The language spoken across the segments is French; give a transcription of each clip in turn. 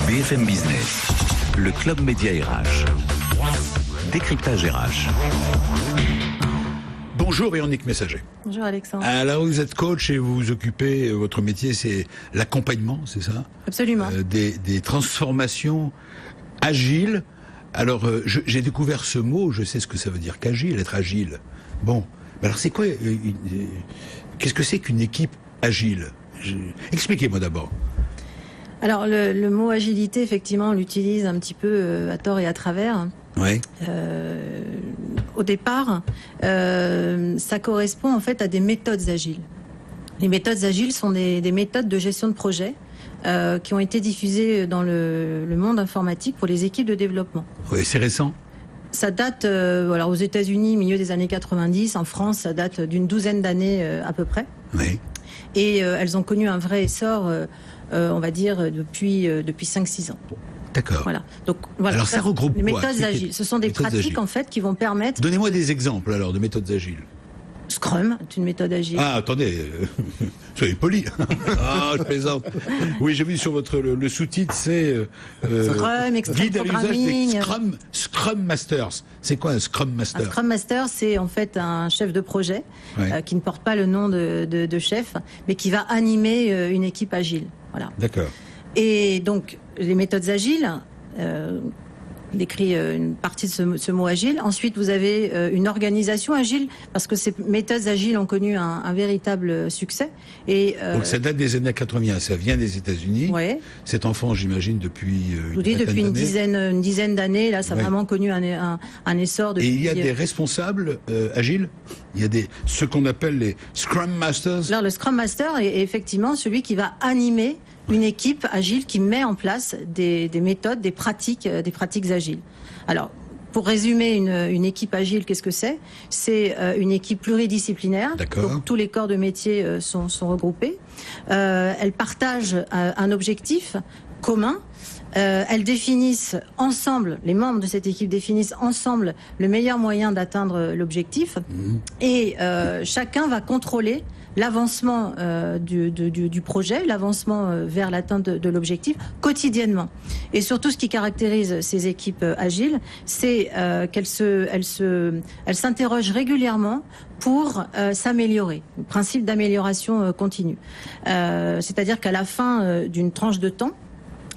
BFM Business, le Club Média RH. Décryptage RH. Bonjour Véronique Messager. Bonjour Alexandre. Alors vous êtes coach et vous vous occupez, votre métier c'est l'accompagnement, c'est ça ? Absolument. Des transformations agiles. Alors j'ai découvert ce mot, je sais ce que ça veut dire qu'agile, être agile. Bon, alors c'est quoi qu'est-ce que c'est qu'une équipe agile ? Expliquez-moi d'abord. Alors le mot agilité, effectivement, on l'utilise un petit peu à tort et à travers. Oui. Au départ, ça correspond en fait à des méthodes agiles. Les méthodes agiles sont des méthodes de gestion de projet qui ont été diffusées dans le monde informatique pour les équipes de développement. Oui, c'est récent. Ça date, alors aux États-Unis, milieu des années 90, en France, ça date d'une douzaine d'années à peu près. Oui. Et elles ont connu un vrai essor, on va dire, depuis 5-6 ans. D'accord. Voilà. Donc, voilà. Alors ça regroupe les quoi ? méthodes agiles. Ce sont des pratiques agiles. en fait qui vont permettre. Donnez-moi des exemples alors de méthodes agiles. Scrum est une méthode agile. Ah, attendez, soyez poli. Ah, je plaisante. Oui, j'ai vu sur votre le sous-titre, c'est Scrum, Extreme guide à l'usage Programming. des Scrum Masters. C'est quoi un Scrum Master ? Un Scrum Master, c'est en fait un chef de projet Ouais. qui ne porte pas le nom de chef, mais qui va animer une équipe agile. Voilà. D'accord. Et donc, les méthodes agiles, décrit une partie de ce mot agile. Ensuite, vous avez une organisation agile, parce que ces méthodes agiles ont connu un véritable succès. Et, Donc ça date des années 80, ça vient des États-Unis. ouais. Cet enfant, j'imagine, depuis Je vous dis, depuis une dizaine d'années, là, ça a Ouais. vraiment connu un essor. Et Depuis, il y a des responsables agiles. Il y a ce qu'on appelle les Scrum Masters. Alors, le Scrum Master est effectivement celui qui va animer une équipe agile qui met en place des méthodes, des pratiques agiles. Alors, pour résumer une équipe agile, qu'est-ce que c'est ? C'est une équipe pluridisciplinaire. D'accord. Donc tous les corps de métier sont regroupés. Elles partagent un objectif commun. Elles définissent ensemble, les membres de cette équipe définissent ensemble le meilleur moyen d'atteindre l'objectif. Et chacun va contrôler l'avancement du projet, l'avancement vers l'atteinte de l'objectif quotidiennement. Et surtout, ce qui caractérise ces équipes agiles, c'est qu'elles s'interrogent régulièrement pour s'améliorer. Le principe d'amélioration continue. C'est-à-dire qu'à la fin d'une tranche de temps,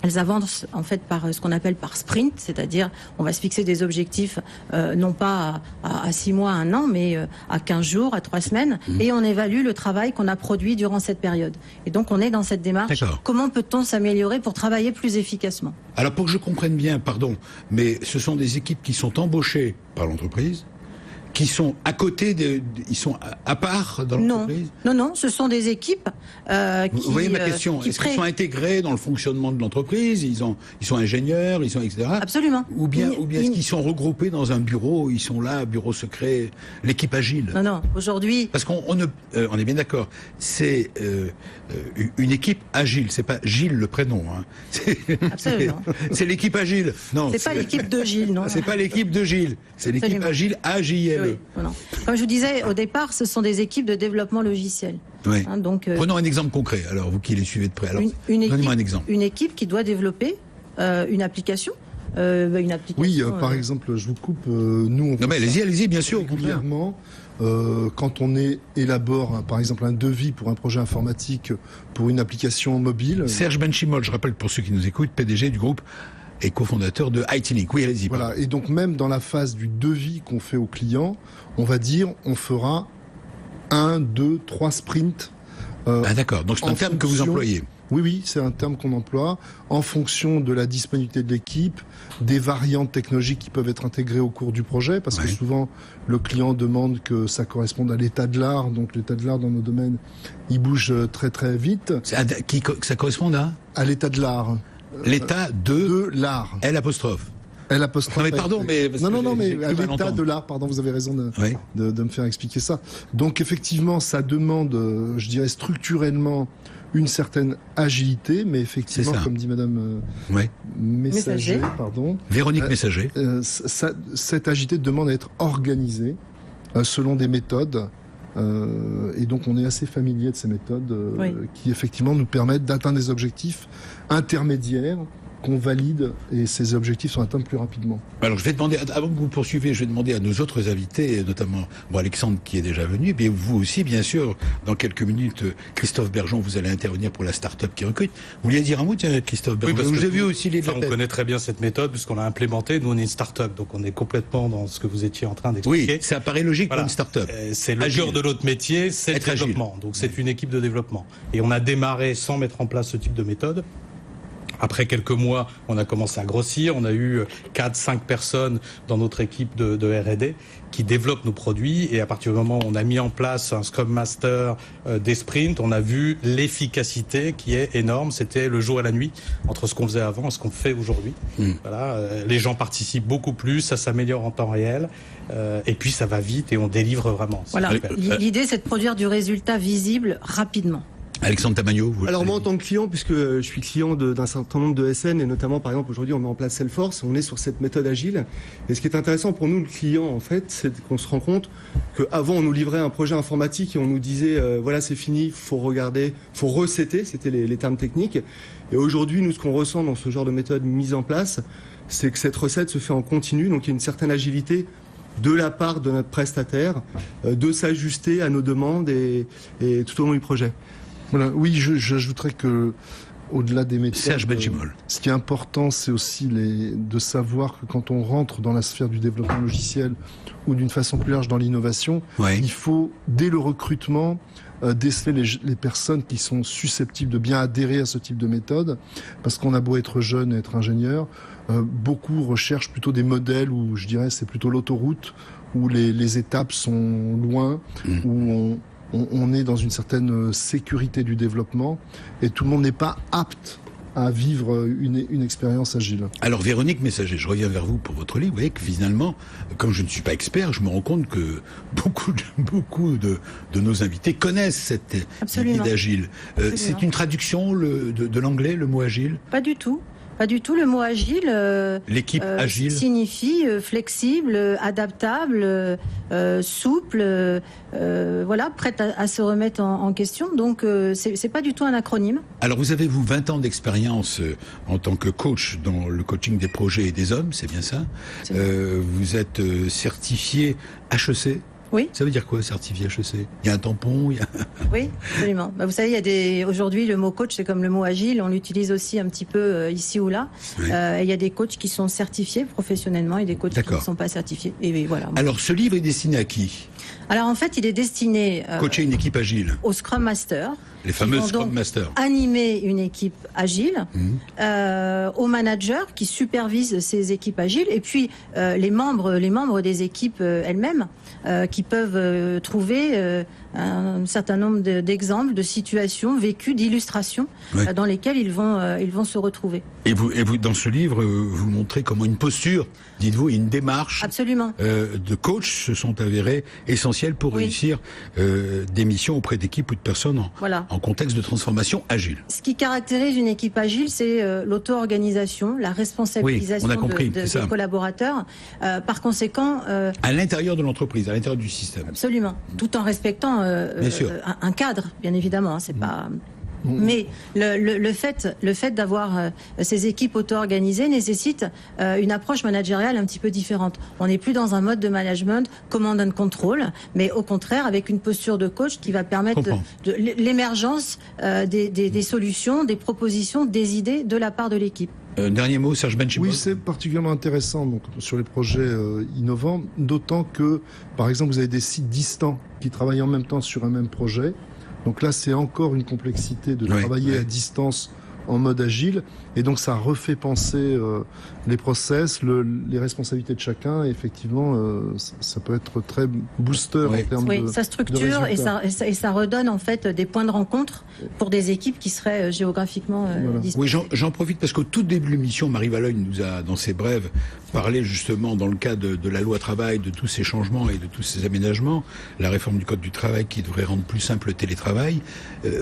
elles avancent en fait par ce qu'on appelle par sprint, c'est-à-dire on va se fixer des objectifs non pas à 6 mois, 1 an, mais à 15 jours, à 3 semaines, et on évalue le travail qu'on a produit durant cette période. Et donc on est dans cette démarche, D'accord. comment peut-on s'améliorer pour travailler plus efficacement ? Alors pour que je comprenne bien, pardon, mais ce sont des équipes qui sont embauchées par l'entreprise, qui sont à côté, ils sont à part dans l'entreprise ? Non, ce sont des équipes qui... Vous voyez ma question, est-ce qu'ils sont intégrés dans le fonctionnement de l'entreprise ? Ils sont ingénieurs, etc. Absolument. Ou bien est-ce qu'ils sont regroupés dans un bureau, ils sont là, bureau secret, l'équipe agile ? Non, aujourd'hui... Parce on est bien d'accord, c'est une équipe agile, c'est pas Gilles le prénom. Hein. Absolument. C'est l'équipe agile. Non, C'est pas l'équipe de Gilles, non. C'est pas l'équipe de Gilles, c'est l'équipe Absolument. agile AJLE. Oui, non. Comme je vous disais, au départ, ce sont des équipes de développement logiciel. Oui. Hein, donc, Prenons un exemple concret, alors vous qui les suivez de près. Alors, une donnez-moi un exemple. Une équipe qui doit développer une application. Oui, par exemple, je vous coupe. Nous, on Non mais allez-y, bien sûr. régulièrement, quand on élabore, par exemple, un devis pour un projet informatique pour une application mobile. Serge Benchimol, je rappelle pour ceux qui nous écoutent, PDG du groupe et cofondateur de IT-Link. Oui, allez-y. Voilà. Et donc même dans la phase du devis qu'on fait au client, on va dire, on fera 1, 2, 3 sprints. Ah d'accord, donc c'est un terme que vous employez. Oui, c'est un terme qu'on emploie en fonction de la disponibilité de l'équipe, des variantes technologiques qui peuvent être intégrées au cours du projet, parce que souvent le client demande que ça corresponde à l'état de l'art, donc l'état de l'art dans nos domaines, il bouge très très vite. Ça correspond à l'état de l'art. L'état de l'art. L apostrophe. L apostrophe. Non mais pardon, mais non, mais à l'état de l'art, pardon, vous avez raison de me faire expliquer ça. Donc effectivement, ça demande, je dirais structurellement, une certaine agilité, mais effectivement, comme dit Madame Messager, Véronique Messager, cette agilité demande à être organisée selon des méthodes. Et donc on est assez familier de ces méthodes qui effectivement nous permettent d'atteindre des objectifs intermédiaires qu'on valide et ces objectifs sont atteints plus rapidement. Alors je vais demander, avant que vous poursuiviez, je vais demander à nos autres invités, notamment Alexandre qui est déjà venu, et vous aussi bien sûr, dans quelques minutes, Christophe Bergeon, vous allez intervenir pour la start-up qui recrute. Vous vouliez dire un mot, tiens, Christophe Bergeon? Oui, parce vous avez vu aussi les on connaît très bien cette méthode puisqu'on l'a implémentée. Nous, on est une start-up, donc on est complètement dans ce que vous étiez en train d'expliquer. Oui, ça paraît logique pour une start-up. C'est le cœur de notre métier, c'est le développement. Donc c'est une équipe de développement. Et on a démarré sans mettre en place ce type de méthode. Après quelques mois, on a commencé à grossir. On a eu 4-5 personnes dans notre équipe de R&D qui développent nos produits. Et à partir du moment où on a mis en place un Scrum Master, des sprints, on a vu l'efficacité qui est énorme. C'était le jour et la nuit entre ce qu'on faisait avant et ce qu'on fait aujourd'hui. Voilà, les gens participent beaucoup plus, ça s'améliore en temps réel. Et puis ça va vite et on délivre vraiment. Voilà. L'idée, c'est de produire du résultat visible rapidement. Alexandre Tamagno, vous... Alors moi en tant que client, puisque je suis client d'un certain nombre de SN et notamment par exemple aujourd'hui on met en place Salesforce, on est sur cette méthode agile. Et ce qui est intéressant pour nous le client en fait, c'est qu'on se rend compte qu'avant on nous livrait un projet informatique et on nous disait voilà c'est fini, faut regarder, faut resetter, c'était les termes techniques. Et aujourd'hui nous ce qu'on ressent dans ce genre de méthode mise en place, c'est que cette recette se fait en continu, donc il y a une certaine agilité de la part de notre prestataire, de s'ajuster à nos demandes et tout au long du projet. Voilà, oui, j'ajouterais que au-delà des méthodes, Serge Benchimol. Ce qui est important, c'est aussi de savoir que quand on rentre dans la sphère du développement logiciel ou d'une façon plus large dans l'innovation, il faut, dès le recrutement, déceler les personnes qui sont susceptibles de bien adhérer à ce type de méthode, parce qu'on a beau être jeune et être ingénieur, beaucoup recherchent plutôt des modèles où, je dirais, c'est plutôt l'autoroute, où les étapes sont loin, où on est dans une certaine sécurité du développement et tout le monde n'est pas apte à vivre une expérience agile. Alors Véronique Messager, je reviens vers vous pour votre livre. Vous voyez que finalement, comme je ne suis pas expert, je me rends compte que beaucoup de nos invités connaissent cette idée d'agile. C'est une traduction de l'anglais, le mot agile? Pas du tout. Pas du tout. Le mot agile, l'équipe agile signifie flexible, adaptable, souple, voilà, prête à se remettre en question. Donc, c'est pas du tout un acronyme. Alors, vous avez 20 ans d'expérience en tant que coach dans le coaching des projets et des hommes, c'est bien ça? Vous êtes certifié HEC. Oui. Ça veut dire quoi, certifié HEC? Il y a un tampon, Oui, absolument. Vous savez, aujourd'hui, le mot coach, c'est comme le mot agile. On l'utilise aussi un petit peu ici ou là. Oui. Il y a des coachs qui sont certifiés professionnellement et des coachs qui ne sont pas certifiés. Et voilà. Alors, ce livre est destiné à qui? Alors, en fait, il est destiné... coacher une équipe agile. Aux Scrum Masters. Les fameux Scrum Masters. Animer une équipe agile, aux managers qui supervisent ces équipes agiles, et puis les membres des équipes elles-mêmes, qui peuvent trouver un certain nombre d'exemples, de situations vécues, d'illustrations dans lesquelles ils vont se retrouver. Et vous, dans ce livre, vous montrez comment une posture, dites-vous, une démarche de coach se sont avérées essentielles pour réussir des missions auprès d'équipes ou de personnes en contexte de transformation agile. Ce qui caractérise une équipe agile, c'est l'auto-organisation, la responsabilisation des collaborateurs. Par conséquent... à l'intérieur de l'entreprise, à l'intérieur du système. Absolument. Tout en respectant un cadre, bien évidemment. C'est pas... Mais le fait d'avoir ces équipes auto-organisées nécessite une approche managériale un petit peu différente. On n'est plus dans un mode de management command and control, mais au contraire avec une posture de coach qui va permettre de l'émergence des solutions, des propositions, des idées de la part de l'équipe. Dernier mot, Serge Benchimol. Oui, c'est particulièrement intéressant donc, sur les projets innovants, d'autant que, par exemple, vous avez des sites distants qui travaillent en même temps sur un même projet. Donc là, c'est encore une complexité de travailler à distance en mode agile. Et donc, ça refait penser les process, les responsabilités de chacun. Et effectivement, ça peut être très booster en termes de ça structure et ça redonne en fait des points de rencontre pour des équipes qui seraient géographiquement dispersées. Oui, j'en profite parce qu'au tout début de l'émission, Marie Valognes nous a, dans ses brèves, parlé justement dans le cadre de la loi travail, de tous ces changements et de tous ces aménagements, la réforme du code du travail qui devrait rendre plus simple le télétravail.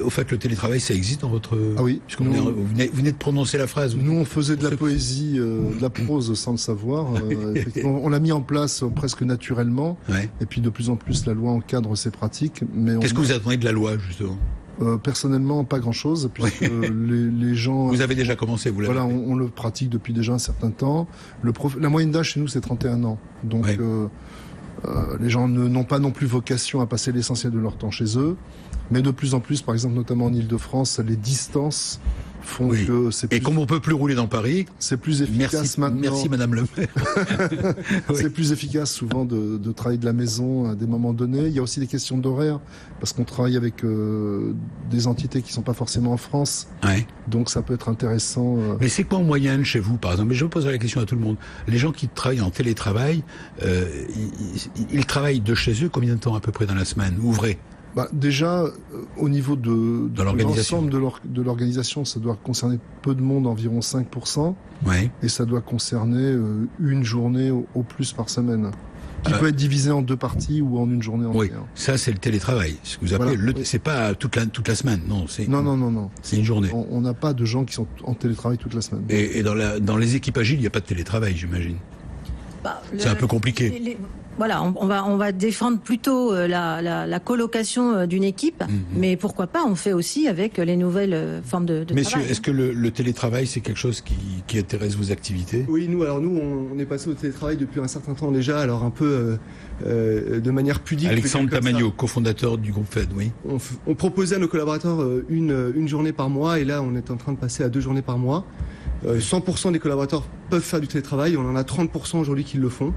Au fait, le télétravail, ça existe dans votre... Ah oui. Vous venez de prononcer la phrase. Nous, on faisait de la poésie, de la prose sans le savoir. On l'a mis en place presque naturellement. Et puis, de plus en plus, la loi encadre ces pratiques. Qu'est-ce que vous attendez de la loi, justement? Personnellement, pas grand-chose, puisque les gens... Vous avez déjà commencé, vous l'avez Voilà, on le pratique depuis déjà un certain temps. La moyenne d'âge chez nous, c'est 31 ans. Donc, les gens n'ont pas non plus vocation à passer l'essentiel de leur temps chez eux. Mais de plus en plus, par exemple, notamment en Ile-de-France, les distances font que c'est plus... Et comme on peut plus rouler dans Paris, c'est plus efficace maintenant. Merci Madame le maire. C'est plus efficace souvent de travailler de la maison à des moments donnés. Il y a aussi des questions d'horaire, parce qu'on travaille avec des entités qui sont pas forcément en France. Donc ça peut être intéressant. Mais c'est quoi en moyenne chez vous, par exemple? Mais je poserai la question à tout le monde. Les gens qui travaillent en télétravail, ils travaillent de chez eux combien de temps à peu près dans la semaine, ouvrez? Déjà, au niveau de l'organisation, l'ensemble de l'organisation, ça doit concerner peu de monde, environ 5%. Et ça doit concerner une journée au plus par semaine. Qui peut être divisée en 2 parties ou en une journée entière. Oui, ça c'est le télétravail. Ce que vous appelez c'est pas toute la semaine, non. Non. C'est une journée. On n'a pas de gens qui sont en télétravail toute la semaine. Et dans les équipes agiles, il n'y a pas de télétravail, j'imagine. C'est un peu compliqué. Voilà, on va défendre plutôt la colocation d'une équipe, mais pourquoi pas, on fait aussi avec les nouvelles formes de Messieurs, travail. est-ce que le télétravail, c'est quelque chose qui intéresse vos activités? Oui, nous, on est passé au télétravail depuis un certain temps déjà, alors un peu de manière pudique. Alexandre Tamagno, cofondateur du groupe FED, oui. On proposait à nos collaborateurs une journée par mois, et là, on est en train de passer à 2 journées par mois. 100% des collaborateurs peuvent faire du télétravail, on en a 30% aujourd'hui qui le font.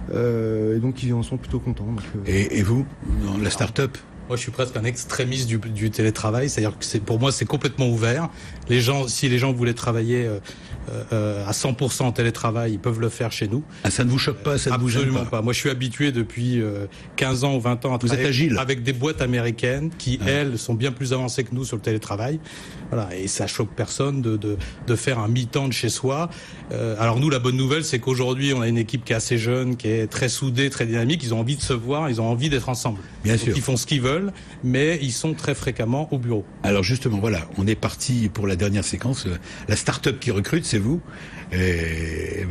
Et donc ils en sont plutôt contents. Donc, Et vous, dans la start-up? Moi, je suis presque un extrémiste du télétravail, c'est-à-dire que pour moi, c'est complètement ouvert. Si les gens voulaient travailler à 100% en télétravail, ils peuvent le faire chez nous. Ça ne vous choque pas, ça ne vous gêne pas? Absolument pas. Moi, je suis habitué depuis 15 ans ou 20 ans à travailler avec des boîtes américaines qui, elles, sont bien plus avancées que nous sur le télétravail. Voilà, et ça choque personne de faire un mi-temps de chez soi. Alors nous, la bonne nouvelle, c'est qu'aujourd'hui, on a une équipe qui est assez jeune, qui est très soudée, très dynamique. Ils ont envie de se voir, ils ont envie d'être ensemble. Bien sûr. Ils font ce qu'ils veulent, mais ils sont très fréquemment au bureau. Alors justement, voilà, on est parti pour la dernière séquence. La start-up qui recrute, c'est vous. Et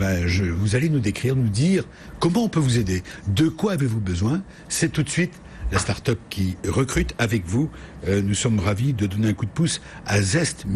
vous allez nous décrire, nous dire comment on peut vous aider. De quoi avez-vous besoin? C'est tout de suite la start-up qui recrute avec vous. Nous sommes ravis de donner un coup de pouce à Zest.